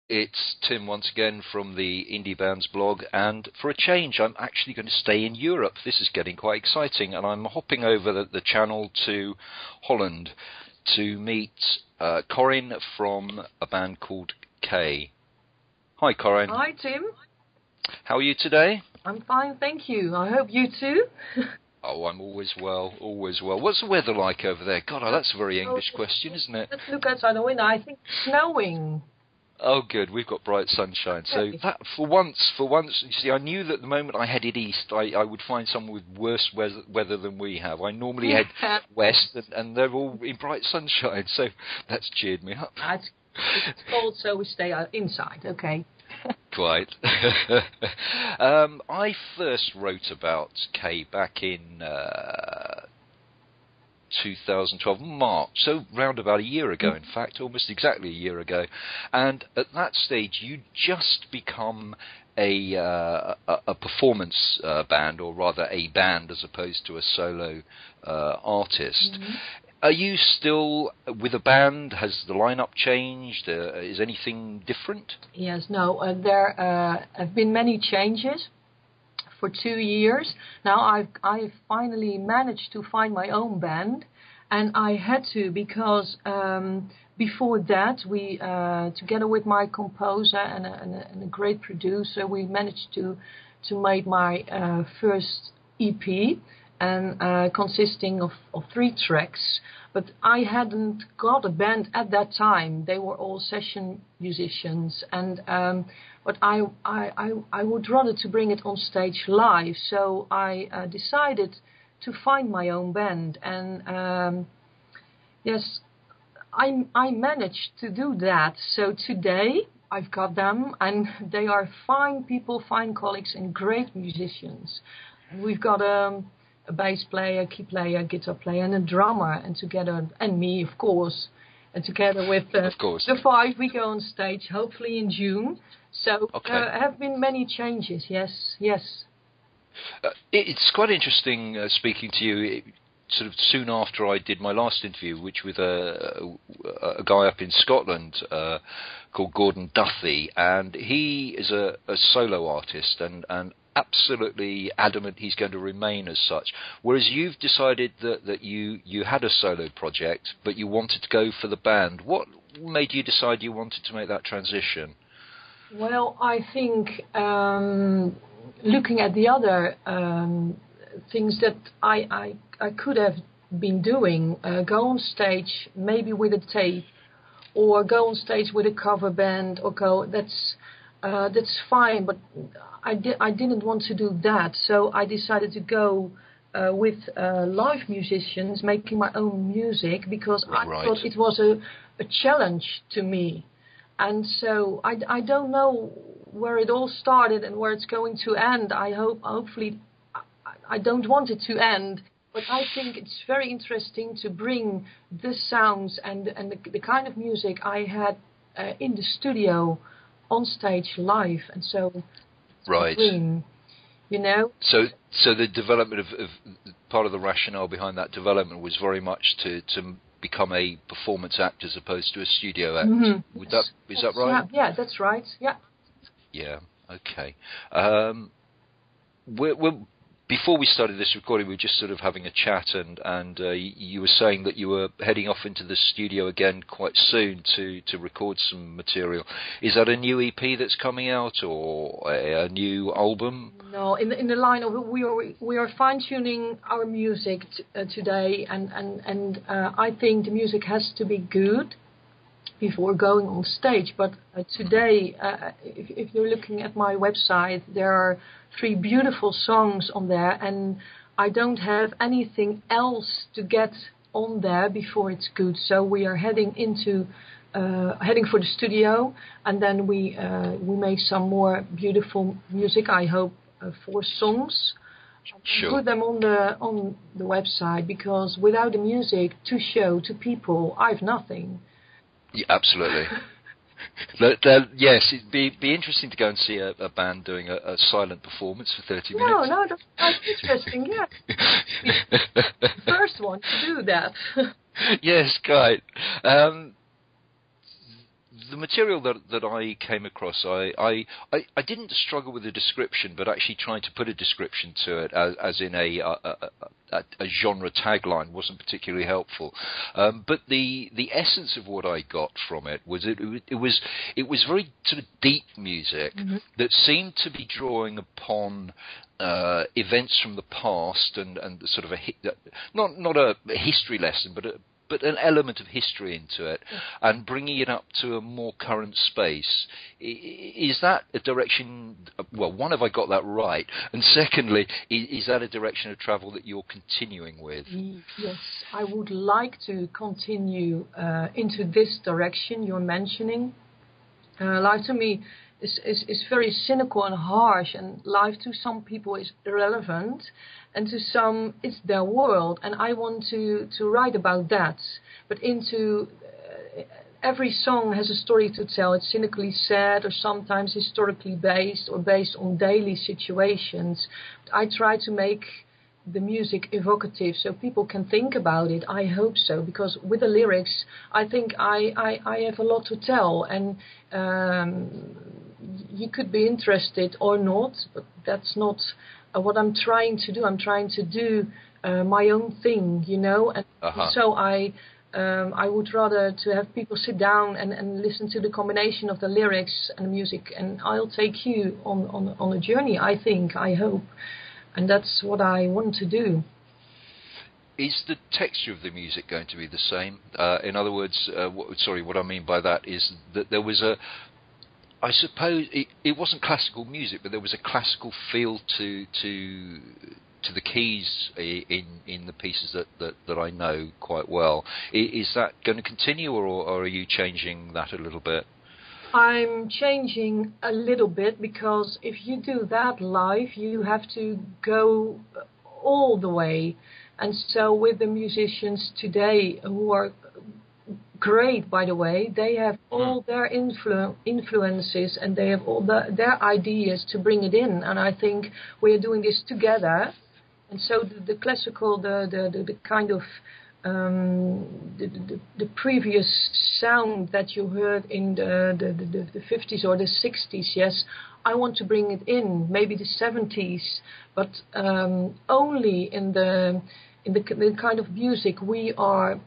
It's Tim once again from the Indie Bands blog, and for a change, I'm actually going to stay in Europe. This is getting quite exciting, and I'm hopping over the channel to Holland to meet Korine from a band called K. Hi, Korine. Hi, Tim. How are you today? I'm fine, thank you. I hope you too. Oh, I'm always well, always well. What's the weather like over there? God, that's a very English question, isn't it? Let's look outside the window. I think it's snowing. Oh, good. We've got bright sunshine. So that for once, you see, I knew that the moment I headed east, I would find someone with worse weather than we have. I normally head west, and they're all in bright sunshine. So that's cheered me up. It's cold, so we stay inside. Okay. Quite. I first wrote about Kay back in 2012, March, so round about a year ago, in fact, almost exactly a year ago. And at that stage, you'd just become a performance band, or rather a band as opposed to a solo artist. Mm-hmm. Are you still with a band? Has the lineup changed? Is anything different? Yes, no, there have been many changes. For 2 years now, I've finally managed to find my own band, and I had to because before that we together with my composer and a great producer, we managed to make my first EP, and consisting of 3 tracks. But I hadn't got a band at that time. They were all session musicians, and but I would rather to bring it on stage live. So I decided to find my own band, and yes, I managed to do that. So today I've got them, and they are fine people, fine colleagues, and great musicians. And we've got a bass player, key player, guitar player, and a drummer, and together, and me, of course, and together with the 5, we go on stage, hopefully in June. So have been many changes, yes. It's quite interesting speaking to you sort of soon after I did my last interview, which with a guy up in Scotland called Gordon Duthie, and he is a solo artist and absolutely adamant he's going to remain as such, whereas you've decided that you had a solo project but you wanted to go for the band. What made you decide you wanted to make that transition? Well, I think looking at the other things that I could have been doing, go on stage maybe with a tape, or go on stage with a cover band, or that's fine, but I didn't want to do that, so I decided to go with live musicians, making my own music, because I thought it was a challenge to me. And so I don't know where it all started and where it's going to end. Hopefully, I don't want it to end, but I think it's very interesting to bring the sounds and the kind of music I had in the studio on stage live, and so bring, you know. So the development of part of the rationale behind that development was very much to become a performance act as opposed to a studio act. Mm-hmm. Is that right? Yeah, that's right. Yeah. Yeah. Okay. Before we started this recording, we were just sort of having a chat, and you were saying that you were heading off into the studio again quite soon to record some material. Is that a new EP that's coming out, or a new album? No, in the line of we are fine tuning our music today, and I think the music has to be good before going on stage. But today, if you're looking at my website, there are 3 beautiful songs on there, and I don't have anything else to get on there before it's good. So we are heading for the studio, and then we make some more beautiful music. I hope 4 songs. Sure. Put them on the website, because without the music to show to people, I've nothing. Yeah, absolutely. Yes, it'd be interesting to go and see a band doing a silent performance for 30 minutes. No, that's interesting, yeah. The first one to do that. Yes, quite. the material that I came across, I didn't struggle with the description, but actually trying to put a description to it, as in a genre tagline, wasn't particularly helpful. But the essence of what I got from it was it was very sort of deep music that seemed to be drawing upon events from the past and sort of not a history lesson, but an element of history into it, and bringing it up to a more current space. Is that a direction? Well, one, have I got that right? And secondly, is that a direction of travel that you're continuing with? Yes, I would like to continue into this direction you're mentioning. Life to me is very cynical and harsh, and life to some people is irrelevant, and to some it's their world, and I want to write about that. But every song has a story to tell. It's cynically sad, or sometimes historically based, or based on daily situations. I try to make the music evocative so people can think about it. I hope so, because with the lyrics I think I have a lot to tell, and you could be interested or not, but that's not what I'm trying to do. I'm trying to do my own thing, and so I would rather to have people sit down and listen to the combination of the lyrics and the music, and I'll take you on a journey, I hope. And that's what I want to do. Is the texture of the music going to be the same? In other words, what I mean by that is that there was I suppose it wasn't classical music, but there was a classical feel to the keys in the pieces that I know quite well. Is that going to continue, or are you changing that a little bit? I'm changing a little bit, because if you do that live, you have to go all the way. And so with the musicians today, who are great, by the way, they have all their influences, and they have all their ideas to bring it in. And I think we are doing this together. And so the classical, the kind of the previous sound that you heard in the 50s or the 60s, yes, I want to bring it in, maybe the 70s, but only in the kind of music we are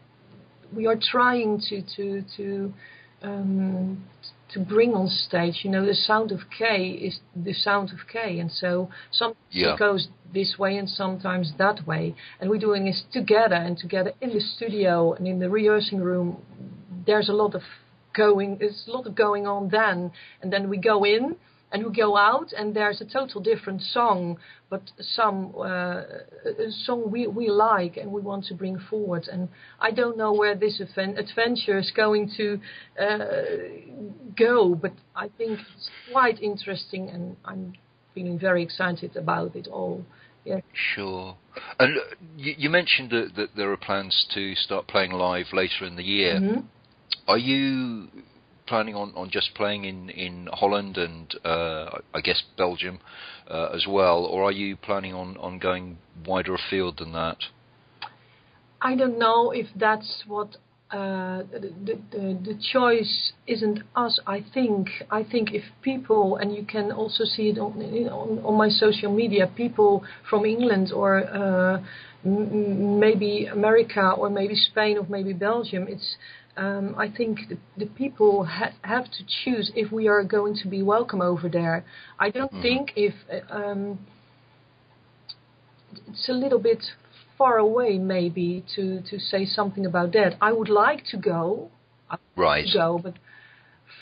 trying to bring on stage. The sound of K is the sound of K, and so sometimes it goes this way and sometimes that way, and we're doing this together in the studio and in the rehearsing room. There's a lot of going on then, and then we go in and we go out, and there's a total different song, but a song we like and we want to bring forward. And I don't know where this adventure is going to go, but I think it's quite interesting, and I'm feeling very excited about it all. Yeah. Sure. And you mentioned that there are plans to start playing live later in the year. Mm-hmm. Are you planning on just playing in Holland and I guess Belgium as well, or are you planning on going wider afield than that? I don't know if that's what the choice isn't us. I think if people, and you can also see it on my social media, people from England or maybe America or maybe Spain or maybe Belgium, it's I think the people have to choose if we are going to be welcome over there. I don't think if it's a little bit far away maybe to say something about that. I would like to go. But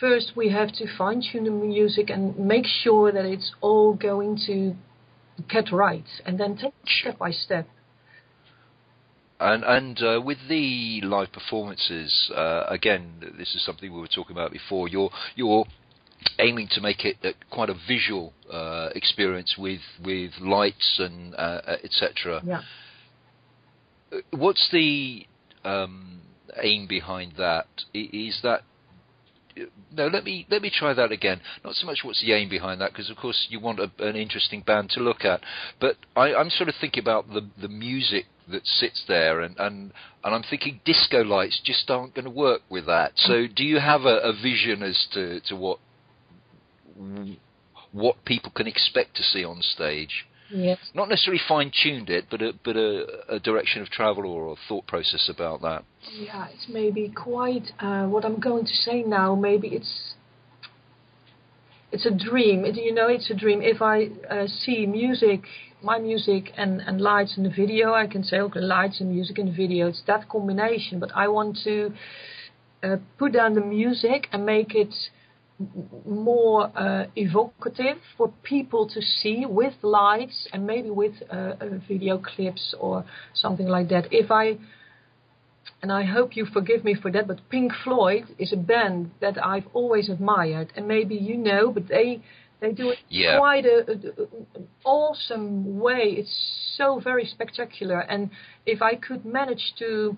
first we have to fine-tune the music and make sure that it's all going to get right, and then take it step by step. And with the live performances, again, this is something we were talking about before. You're aiming to make it quite a visual experience with lights and etc. Yeah. What's the aim behind that? Is that no? Let me try that again. Not so much what's the aim behind that, because of course you want an interesting band to look at. But I'm sort of thinking about the music that sits there, and I'm thinking disco lights just aren't going to work with that. So do you have a vision as to what people can expect to see on stage? Yes. Not necessarily fine-tuned it, but a direction of travel or a thought process about that. Yeah, it's maybe quite what I'm going to say now. Maybe it's a dream. It's a dream. If I see my music and lights in the video, I can say, okay, lights and music in the video. It's that combination. But I want to put down the music and make it more evocative for people to see with lights and maybe with video clips or something like that. And I hope you forgive me for that, but Pink Floyd is a band that I've always admired, and maybe but they do it quite an awesome way. It's so very spectacular, and if I could manage to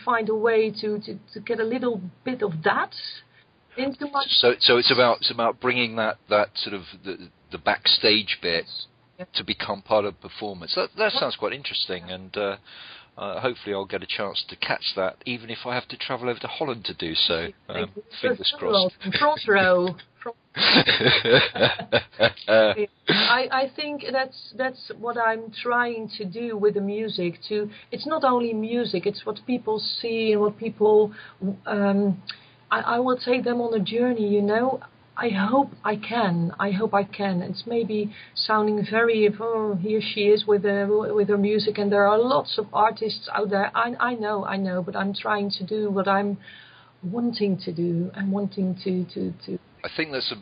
find a way to get a little bit of that into my... So it's about bringing that sort of the backstage bit to become part of the performance. That sounds quite interesting, and hopefully I'll get a chance to catch that, even if I have to travel over to Holland to do so. Fingers crossed. Front row. I think that's what I'm trying to do with the music. It's not only music; it's what people see and what people. I will take them on a journey. I hope I can. It's maybe sounding very, here she is with her music, and there are lots of artists out there. I know, but I'm trying to do what I'm wanting to do. I'm wanting to. I think that's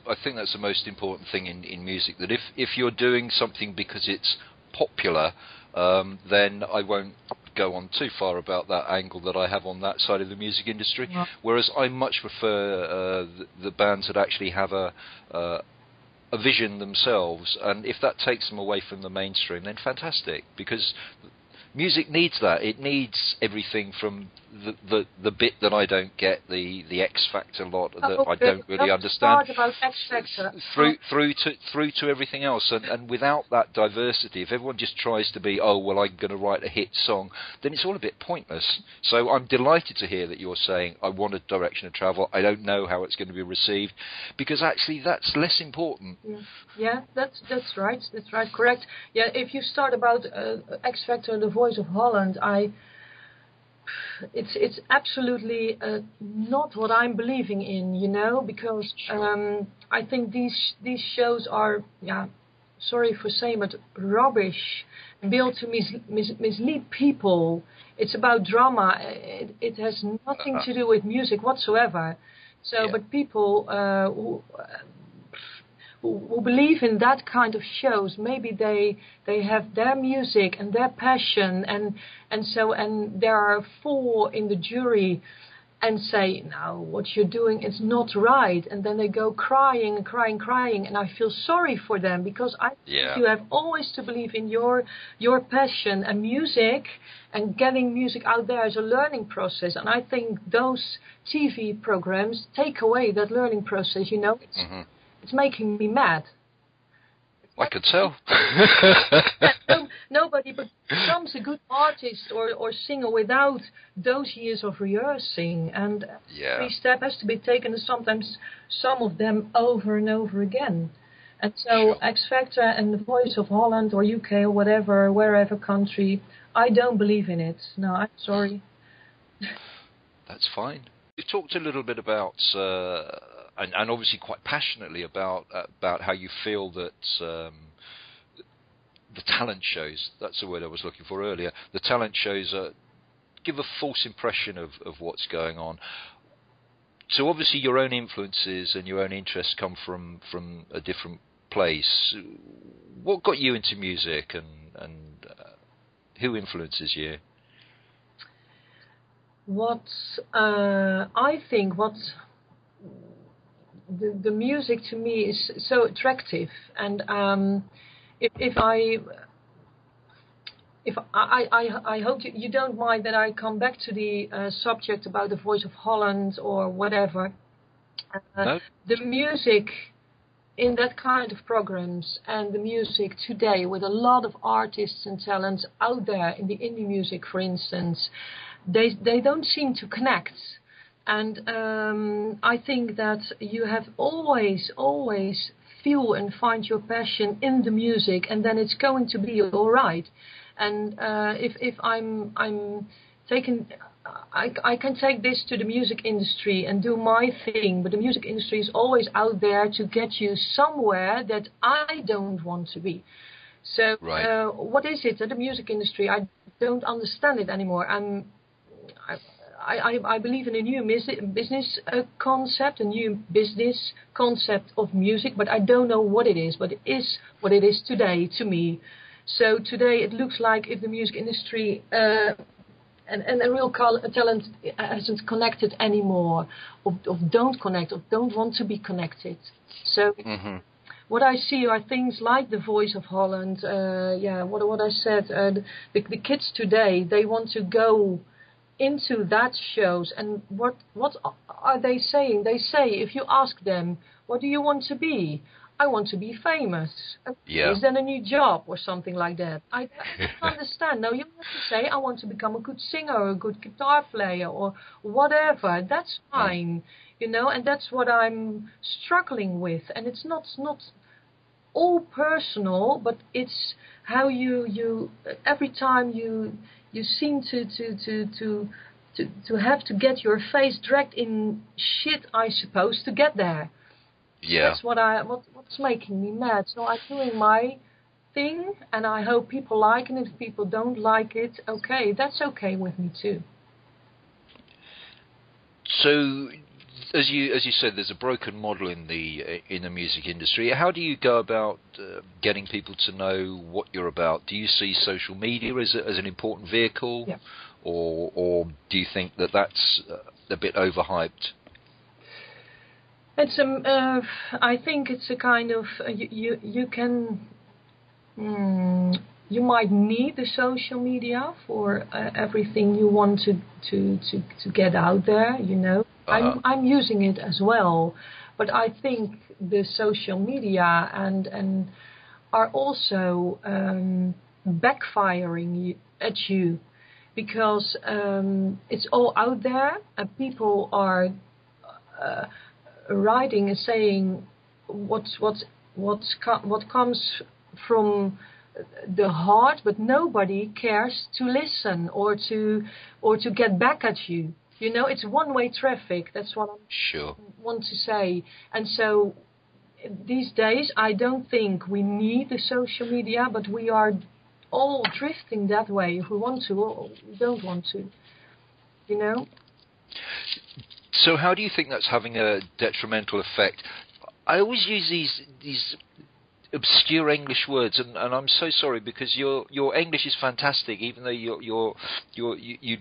the most important thing in music. That if you're doing something because it's popular, then I won't go on too far about that angle that I have on that side of the music industry. Yeah. Whereas I much prefer the bands that actually have a vision themselves, and if that takes them away from the mainstream, then fantastic, because music needs that. It needs everything from the bit that I don't get, the X Factor lot that I don't really understand, about X Factor. through to everything else. And without that diversity, if everyone just tries to be, I'm going to write a hit song, then it's all a bit pointless. So I'm delighted to hear that you're saying, I want a direction of travel. I don't know how it's going to be received, because actually that's less important. Yeah, that's right. That's right. Correct. Yeah, if you start about X Factor, The Voice of Holland, it's absolutely not what I'm believing in, because I think these shows are, sorry for saying, but rubbish, built to mislead people. It's about drama. It has nothing to do with music whatsoever. So, but people who believe in that kind of shows, maybe they have their music and their passion, and there are four in the jury and say, no, what you're doing is not right, and then they go crying, and I feel sorry for them, because I think you have always to believe in your passion, and music and getting music out there is a learning process, and I think those TV programs take away that learning process. It's making me mad. I could tell. Nobody becomes a good artist or singer without those years of rehearsing, and every step has to be taken, and sometimes some of them over and over again. And so X Factor and The Voice of Holland or UK or whatever, wherever country, I don't believe in it. No, I'm sorry. That's fine. You talked a little bit about... And obviously quite passionately about how you feel that the talent shows, that's the word I was looking for earlier, the talent shows give a false impression of what's going on. So obviously your own influences and your own interests come from a different place. What got you into music, and who influences you? I think the music to me is so attractive, and if I hope you don't mind that I come back to the subject about The Voice of Holland or whatever. No. The music in that kind of programs and the music today, with a lot of artists and talents out there in the indie music, for instance, they don't seem to connect. And I think that you have always feel and find your passion in the music, and then it's going to be all right. And if I'm taking, I can take this to the music industry and do my thing, but the music industry is always out there to get you somewhere that I don't want to be. So right. what is it at the music industry? I don't understand it anymore. I believe in a new business concept, a new business concept of music, but I don't know what it is. But it is what it is today to me. So today it looks like if the music industry and a real talent hasn't connected anymore, or don't connect, or don't want to be connected. So what I see are things like the Voice of Holland. What I said. The kids today, they want to go into that shows, and what are they saying? They say, if you ask them, what do you want to be? I want to be famous. Yeah. Is then a new job or something like that? I don't understand. No, you have to say, I want to become a good singer or a good guitar player or whatever. That's fine, and that's what I'm struggling with. And it's not all personal, but it's how you every time you seem to have to get your face dragged in shit, I suppose, to get there. Yeah. That's what's making me mad. So I'm doing my thing, and I hope people like it. And if people don't like it, okay, that's okay with me too. So, as you said, there's a broken model in the music industry. How do you go about getting people to know what you're about? Do you see social media as an important vehicle, yeah. or do you think that that's a bit overhyped? It's I think it's a kind of you can you might need the social media for everything you want to get out there. I'm using it as well, but I think the social media and are also backfiring at you, because it's all out there and people are writing and saying what comes from the heart, but nobody cares to listen or to get back at you. It's one-way traffic. That's what I want to say. And so these days, I don't think we need the social media, but we are all drifting that way if we want to or we don't want to. So how do you think that's having a detrimental effect? I always use these obscure English words, and I'm so sorry, because your English is fantastic, even though you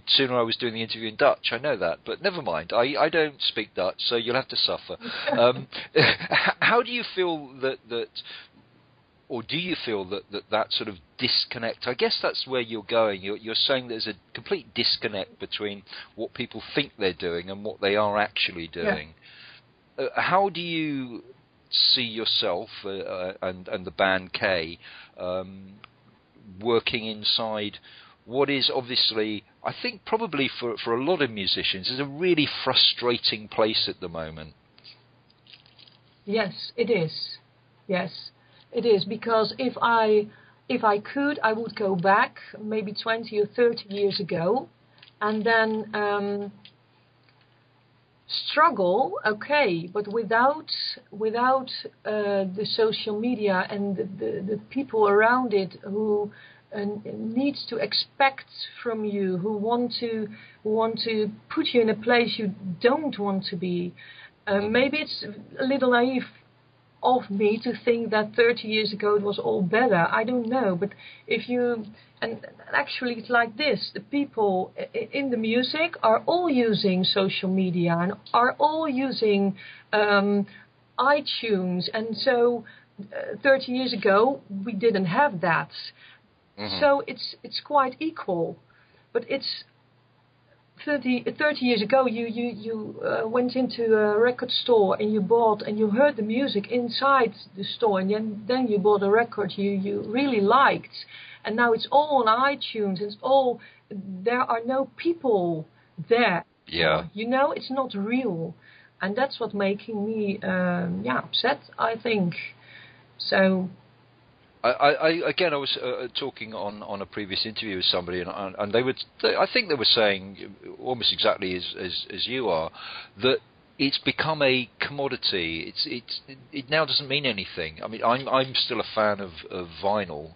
sooner I was doing the interview in Dutch. I know that, but never mind. I don't speak Dutch, so you'll have to suffer. How do you feel that or do you feel that sort of disconnect? I guess that's where you're going. You're saying there's a complete disconnect between what people think they're doing and what they are actually doing. Yeah. How do you see yourself and the band K working inside what is obviously, I think probably for a lot of musicians, is a really frustrating place at the moment? Yes, it is. Yes. It is, because if I could, I would go back maybe 20 or 30 years ago, and then struggle. Okay, but without the social media and the people around it who needs to expect from you, who want to put you in a place you don't want to be. Maybe it's a little naive of me to think that 30 years ago it was all better. I don't know, but and actually it's like this: the people in the music are all using social media and are all using iTunes, and so 30 years ago we didn't have that. So it's quite equal, but it's 30 years ago, you went into a record store and you bought and you heard the music inside the store, and then you bought a record you really liked, and now it's all on iTunes. There are no people there. Yeah. It's not real, and that's what making me upset, I think. So. I was talking on a previous interview with somebody, and I think they were saying almost exactly as you are, that it's become a commodity. It now doesn't mean anything. I mean, I'm still a fan of vinyl,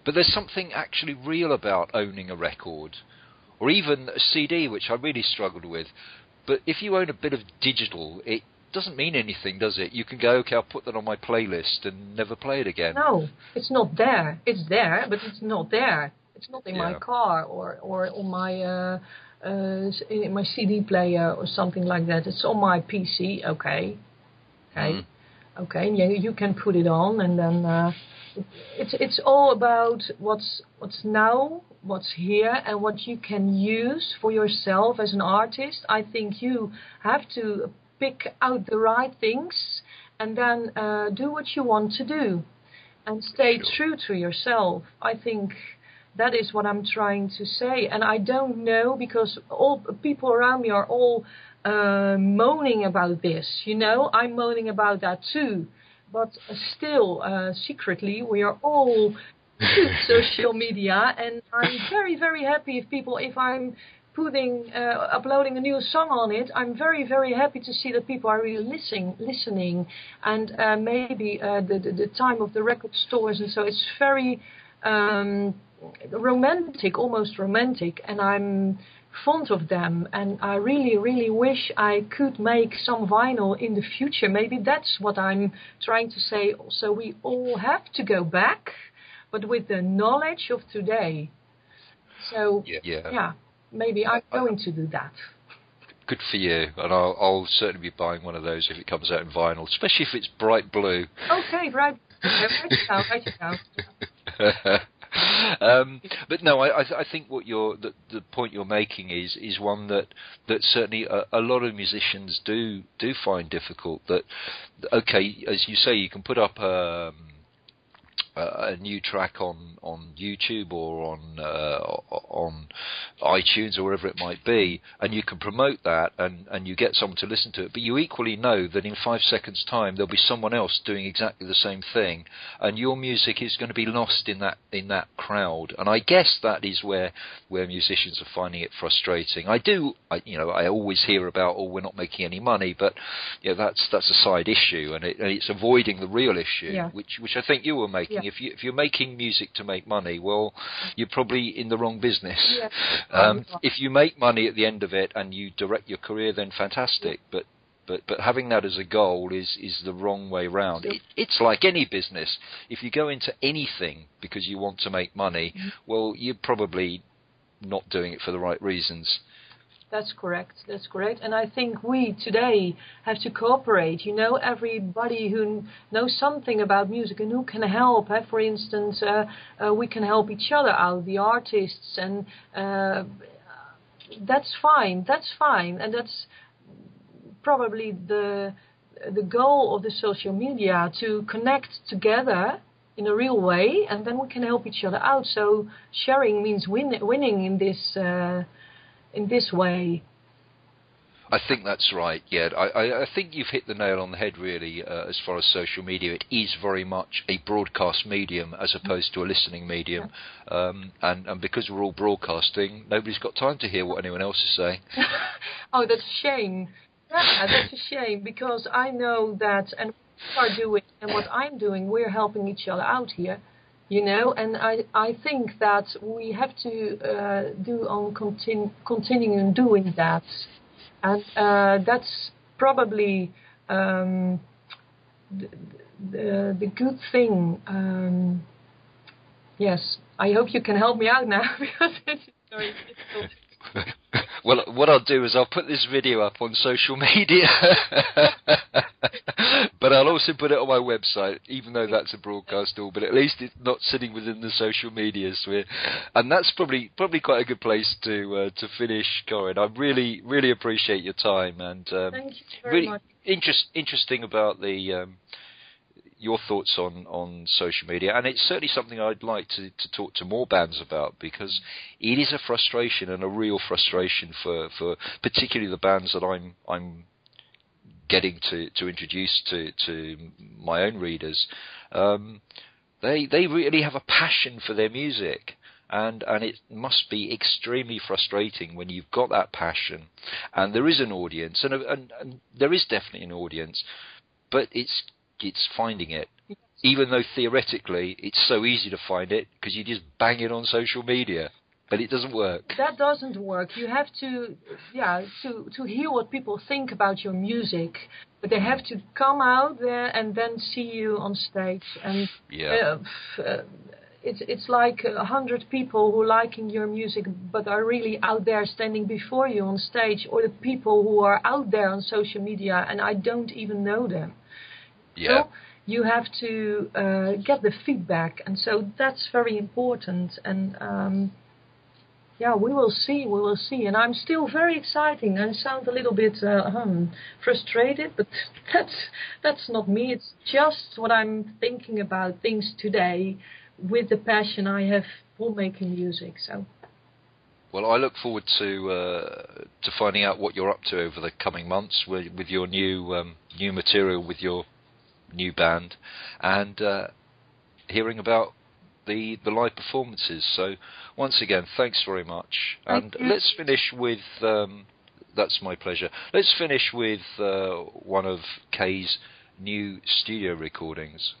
but there's something actually real about owning a record, or even a CD, which I really struggled with. But if you own a bit of digital, it doesn't mean anything, does it? You can go, okay, I'll put that on my playlist and never play it again. No, it's not there. It's there, but it's not there. It's not in my car or on my in my CD player or something like that. It's on my PC. Okay. Yeah, you can put it on, and then it's all about what's now, what's here, and what you can use for yourself as an artist. I think you have to pick out the right things and then do what you want to do and stay true to yourself. I think that is what I'm trying to say. And I don't know, because all people around me are all moaning about this. I'm moaning about that too. But still, secretly, we are all social media, and I'm very, very happy if I'm uploading a new song on it. I'm very, very happy to see that people are really listening, and maybe the time of the record stores, and so it's very romantic, almost romantic, and I'm fond of them, and I really, really wish I could make some vinyl in the future. Maybe that's what I'm trying to say. So we all have to go back, but with the knowledge of today. So maybe I'm going to do that. Good for you, and I'll certainly be buying one of those if it comes out in vinyl, especially if it's bright blue. Okay, right. Write it down. But no, I think what the point you're making is one that certainly a lot of musicians do find difficult. That, okay, as you say, you can put up a new track on YouTube or on iTunes or wherever it might be, and you can promote that and you get someone to listen to it, but you equally know that in 5 seconds time there'll be someone else doing exactly the same thing, and your music is going to be lost in that crowd. And I guess that is where musicians are finding it frustrating. I always hear about, we're not making any money, but that's a side issue, and it's avoiding the real issue, which I think you were making. If you're making music to make money, well, you're probably in the wrong business. If you make money at the end of it and you direct your career, then fantastic. But having that as a goal is the wrong way round. It's like any business. If you go into anything because you want to make money, well, you're probably not doing it for the right reasons. That's correct. And I think we today have to cooperate. Everybody who knows something about music and who can help. For instance, we can help each other out, the artists, and that's fine. And that's probably the goal of the social media, to connect together in a real way, and then we can help each other out. So sharing means winning in this way. I think that's right, yeah. I think you've hit the nail on the head, really, as far as social media. It is very much a broadcast medium as opposed to a listening medium. And because we're all broadcasting, nobody's got time to hear what anyone else is saying. Oh, that's a shame. Yeah, that's a shame, because I know that, and what you are doing and what I'm doing, we're helping each other out here. And I think that we have to continuing doing that, and that's probably the good thing. Yes, I hope you can help me out now, because it's very difficult. Well, what I'll do is I'll put this video up on social media, but I'll also put it on my website, even though that's a broadcast tool. But at least it's not sitting within the social media sphere, and that's probably quite a good place to finish, Korine. I really appreciate your time, and thank you very much. Interesting about the. Your thoughts on social media, and it's certainly something I'd like to talk to more bands about, because it is a frustration, and a real frustration for particularly the bands that I'm getting to introduce to my own readers. They really have a passion for their music, and it must be extremely frustrating when you've got that passion, and there is an audience, and there is definitely an audience, but it's finding it, even though theoretically it's so easy to find it because you just bang it on social media, but it doesn't work. That doesn't work. You have to hear what people think about your music, but they have to come out there and then see you on stage. And it's like 100 people who are liking your music but are really out there standing before you on stage, or the people who are out there on social media and I don't even know them. Yeah. So you have to get the feedback, and so that's very important. And we will see. And I'm still very excited. I sound a little bit frustrated, but that's not me. It's just what I'm thinking about things today, with the passion I have for making music. So. Well, I look forward to finding out what you're up to over the coming months with your new material, with your new band, and hearing about the live performances. So once again, thanks very much. Thank you. Let's finish with that's my pleasure. Let's finish with one of Kay's new studio recordings.